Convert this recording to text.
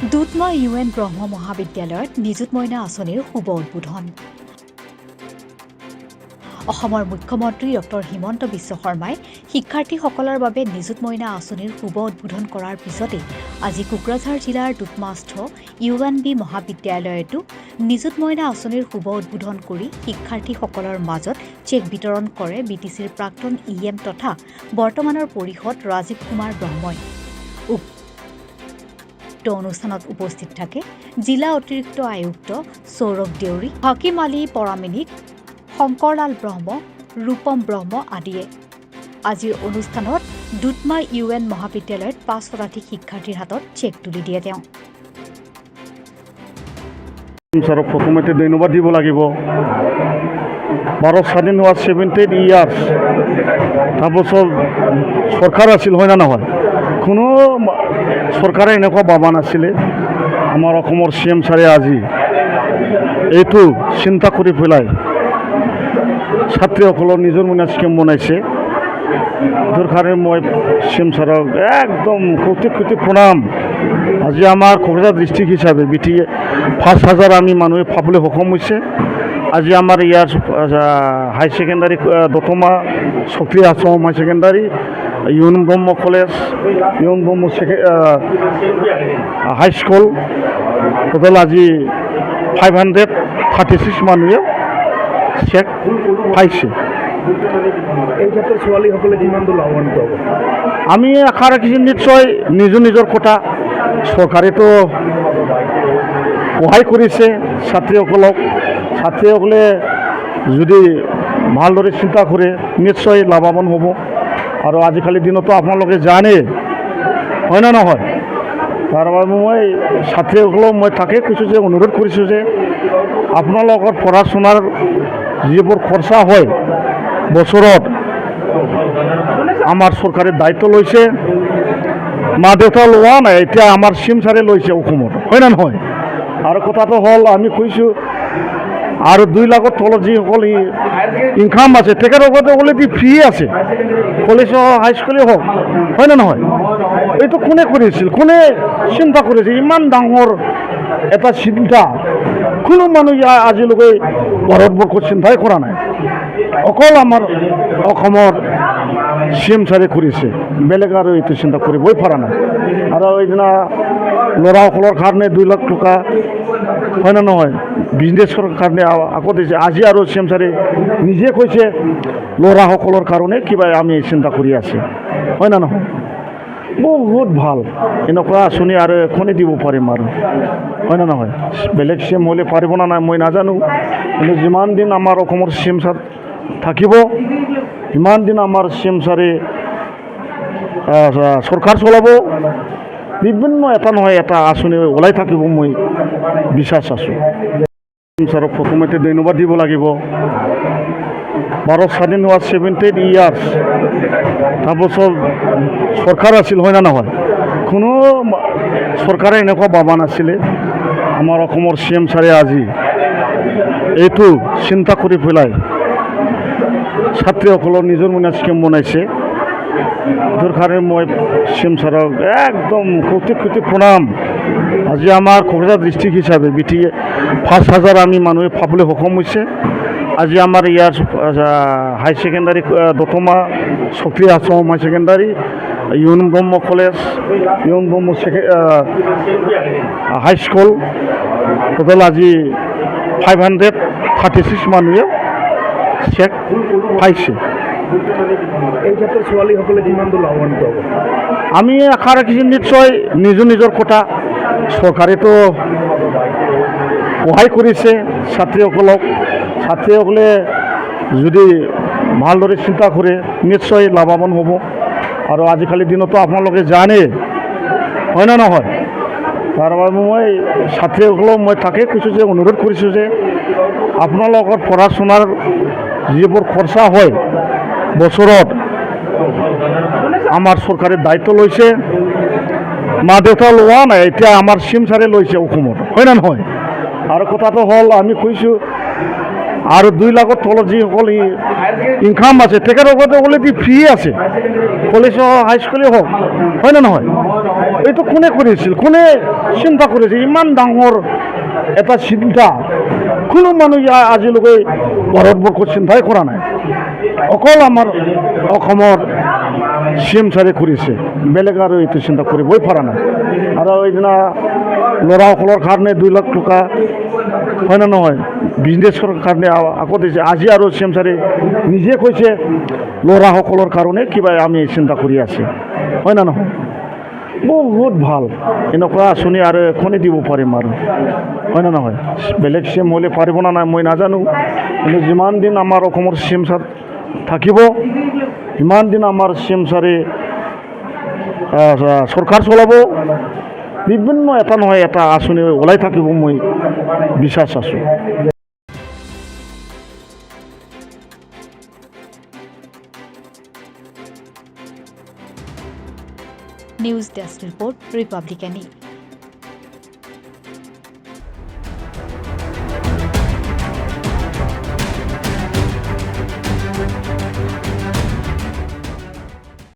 দুধমা UN ব্ৰহ্ম মহাবিদ্যালয়ত নিযুত মইনা আঁচনিৰ শুভ উদ্বোধন। অসমৰ মুখ্যমন্ত্ৰী ডক্টৰ হিমন্ত বিশ্ব শৰ্মাই শিক্ষাৰ্থীসকলৰ বাবে নিযুত মইনা আঁচনিৰ শুভ উদ্বোধন কৰাৰ পিছতে আজি কোকৰাঝাৰ জিলাৰ দুধমাস্থ ইউএনবি মহাবিদ্যালয়তো নিযুত মইনা আঁচনিৰ শুভ উদ্বোধন কৰি শিক্ষাৰ্থীসকলৰ মাজত চেক বিতৰণ কৰে বিটিচিৰ প্ৰাক্তন ইএম তথা বৰ্তমানৰ পৰিষদ ৰাজীৱ কুমাৰ ব্ৰহ্মই। অনুষ্ঠানত উপস্থিত থাকে জিলা অতিৰিক্ত আয়ুক্ত সৌৰভ দেউৰী, হাকিম আলী পৰামিনিক, শংকৰলাল ব্ৰহ্ম, ৰূপম ব্ৰহ্ম আদিয়ে। আজিৰ অনুষ্ঠানত দুধমা ইউএন মহাবিদ্যালয়ত ৫ শতাধিক শিক্ষাৰ্থীৰ হাতত চেক তুলি দিয়ে তেওঁ। ছাৰক প্ৰথমতে ধন্যবাদ দিব লাগিব। ভাৰত স্বাধীন হোৱা 70 ইয়াৰ্ছ তাৰপাছত চৰকাৰ আছিল, হয় না নহয়? কোনো চৰকাৰে এনেকুৱা ভাবা নাছিলে। আমাৰ অসমৰ CM ছাৰে আজি এইটো চিন্তা কৰি পেলাই ছাত্ৰীসকলৰ নিজৰ মইনা স্কিম বনাইছে। তোৰ কাৰণে মই CM ছাৰক একদম কোটি প্ৰণাম। আজি আমাৰ কোকৰাঝাৰ ডিষ্ট্ৰিক্ট হিচাপে বিটি ৫,০০০ আমি মানুহে পাবলৈ সক্ষম হৈছে। আজি আমাৰ ইয়াৰ হাই ছেকেণ্ডাৰী দতমা শক্তি আশ্ৰম হাই ছেকেণ্ডাৰী, ইউন ব্ৰহ্ম কলেজ, ইউন ব্ৰহ্ম হাইস্কুল, টোটেল আজি 536 মানুহে চেক পাইছে। এই ক্ষেত্ৰত ছোৱালীসকলে কিমান দূৰ লাভৱান্বিত হ'ব? আমি আশা ৰাখিছোঁ নিশ্চয় নিজৰ কথা। চৰকাৰেতো সহায় কৰিছে ছাত্ৰীসকলক। ছাত্ৰীসকলে যদি ভালদৰে চিন্তা কৰে নিশ্চয় লাভৱান হ'ব। আৰু আজিকালি দিনতো আপোনালোকে জানে, হয় না নহয়? তাৰ বাবে মই ছাত্ৰীসকলক মই তাকে কৈছোঁ যে অনুৰোধ কৰিছোঁ যে আপোনালোকৰ পঢ়া শুনাৰ যিবোৰ খৰচা হয় বছৰত আমাৰ চৰকাৰে দায়িত্ব লৈছে। মা দেউতা লোৱা নাই, এতিয়া আমাৰ CM ছাৰে লৈছে অসমত, হয় না নহয়? আৰু কথাটো হ'ল আমি কৈছোঁ আৰু 2 লাখৰ তলত যিসকল ইনকাম আছে তেখেতসকলে ফ্ৰী আছে, কলেজ হওক হাইস্কুলেই হওক, হয় না নহয়? এইটো কোনে কৰিছিল, কোনে চিন্তা কৰিছিল? ইমান ডাঙৰ এটা চিন্তা কোনো মানুহে আজিলৈকে ভাৰতবৰ্ষত চিন্তাই কৰা নাই। অকল আমাৰ অসমৰ CM ছাৰে কৰিছে, বেলেগ আৰু এইটো চিন্তা কৰিবই পৰা নাই। আৰু এইদিনা ল'ৰাসকলৰ কাৰণে 2 লাখ টকা, হয় না নহয়, বিজনেছৰ কাৰণে আকৌ দিছে। আজি আৰু CM ছাৰে নিজে কৈছে ল'ৰাসকলৰ কাৰণে কিবা আমি চিন্তা কৰি আছোঁ, হয় না নহয়? বহুত ভাল এনেকুৱা আঁচনি আৰু এখনেই দিব পাৰিম আৰু, হয় না নহয়? বেলেগ CM হ'লে পাৰিব না নাই মই নাজানো, কিন্তু যিমান দিন আমাৰ অসমৰ CM ছাৰ থাকিব সিমান দিন আমাৰ CM ছাৰে চৰকাৰ চলাব। বিভিন্ন এটা নহয় এটা আঁচনি ওলাই থাকিব, মই বিশ্বাস আছোঁ। CM ছাৰক প্ৰথমতে ধন্যবাদ দিব লাগিব। ভাৰত স্বাধীন হোৱা 70 ইয়াৰ্ছ তাৰপাছত চৰকাৰ আছিল, হয় না নহয়? কোনো চৰকাৰে এনেকুৱা ভাবা নাছিলে। আমাৰ অসমৰ CM ছাৰে আজি এইটো চিন্তা কৰি পেলাই ছাত্ৰীসকলৰ নিজৰ মইনা স্কিম বনাইছে। তোৰ কাৰণে মই CM ছাৰক একদম কোটি প্ৰণাম। আজি আমাৰ কোকৰাঝাৰ ডিষ্ট্ৰিক্ট হিচাপে বিটি ৫,০০০ আমি মানুহে পাবলৈ সক্ষম হৈছে। আজি আমাৰ ইয়াৰ হাই ছেকেণ্ডাৰী দতমা শক্তি আশ্ৰম হাই ছেকেণ্ডাৰী, ইউন ব্ৰহ্ম কলেজ, ইউন ব্ৰহ্ম হাইস্কুল, টোটেল আজি 536 মানুহে চেক পাইছে। এই ক্ষেত্ৰত ছোৱালীসকলে কিমান দূৰ লাভৱান্বিত হ'ব? আমি আশা ৰাখিছোঁ নিশ্চয় নিজৰ কথা। চৰকাৰেতো সহায় কৰিছে ছাত্ৰীসকলক। ছাত্ৰীসকলে যদি ভালদৰে চিন্তা কৰে নিশ্চয় লাভৱান হ'ব। আৰু আজিকালি দিনতো আপোনালোকে জানে, হয় না নহয়? তাৰ বাবে মই ছাত্ৰীসকলক মই তাকে কৈছোঁ যে অনুৰোধ কৰিছোঁ যে আপোনালোকৰ পঢ়া শুনাৰ যিবোৰ খৰচা হয় বছৰত আমাৰ চৰকাৰে দায়িত্ব লৈছে। মা দেউতা লোৱা নাই, এতিয়া আমাৰ CM ছাৰে লৈছে অসমত, হয় না নহয়? আৰু কথাটো হ'ল আমি কৈছোঁ আৰু 2 লাখৰ তলত যিসকল ইনকাম আছে তেখেতসকলে অলৰেডি ফ্ৰী আছে, কলেজ হওক হাইস্কুলেই হওক, হয় নে নহয়? এইটো কোনে কৰিছিল, কোনে চিন্তা কৰিছিল? ইমান ডাঙৰ এটা চিন্তা কোনো মানুহে আজিলৈকে ভাৰতবৰ্ষত চিন্তাই কৰা নাই। অকল আমাৰ অসমৰ CM ছাৰে কৰিছে, বেলেগ আৰু এইটো চিন্তা কৰিবই পৰা নাই। আৰু এইদিনা ল'ৰাসকলৰ কাৰণে 2 লাখ টকা, হয় নে নহয়, বিজনেছৰ কাৰণে আকৌ দিছে। আজি আৰু CM ছাৰে নিজে কৈছে ল'ৰাসকলৰ কাৰণে কিবা আমি চিন্তা কৰি আছোঁ, হয় নে নহয়? বহুত ভাল এনেকুৱা আঁচনি আৰু এখনেই দিব পাৰিম আৰু, হয় নে নহয়? বেলেগ CM হ'লে পাৰিব না নাই মই নাজানো, কিন্তু যিমান দিন আমাৰ অসমৰ CM ছাৰ থাকিব সিমান দিন আমাৰ CM ছাৰে চৰকাৰ চলাব, বিভিন্ন এটা নহয় এটা আঁচনি ওলাই থাকিব, মই বিশ্বাস আছোঁ। News desk report, রিপাবলিকানি।